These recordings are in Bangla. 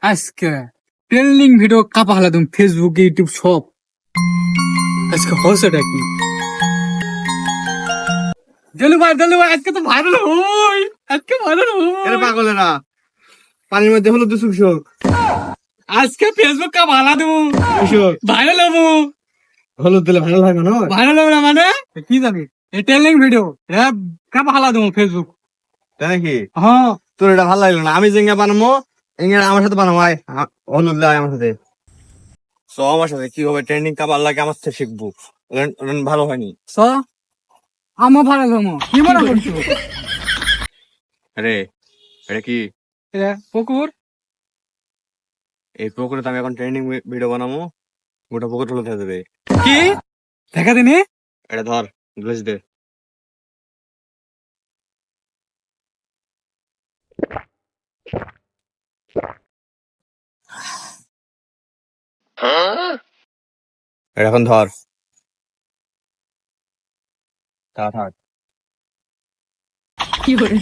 আজকে ট্রেন্ডিং ভিডিও কাপা হলা তুমি ফেসবুক ইউটিউব সব আজকে হসেটা কি দেলু ভাই আজকে তো ভাইরাল হই আজকে ভাইরাল এরে হই পাগলেরা পানির মধ্যে হলো দুসুক আজকে ফেসবুক কাপা হলা তুমি ভাইরাল হবো হলুদ দিলে ভালো হয় না ভাইরাল হবো না মানে কি জানি এই ট্রেন্ডিং ভিডিও কাপা হলা তুমি ফেসবুক তাই নাকি হ্যাঁ তোর এটা ভালো লাগলো না আমি যেঙ্গা বানাবো এঙ্গা আমার সাথে বানাবো আয় হলুদ লাই আমার সাথে সো আমার সাথে কি হবে ট্রেন্ডিং কাবার লাগে আমার সাথে শিখবো ভালো হয়নি স আমো ভাইরাল হবো কি মনে করছো আরে এটা কি পুকুর এই পুকুরে তো আমি এখন ট্রেন্ডিং ভিডিও বানাবো গোটা পুকুর তুলে দেবে কি দেখা দিনি এটা ধর গ্লেজ দে এটা এখন ধর থাক কি করে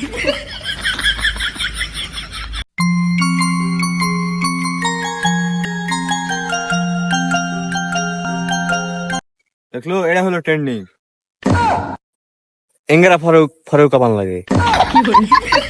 দেখলো এটা হলো ট্রেন্ডিং এঙ্গেরা ফরক কাপান লাগে কি করে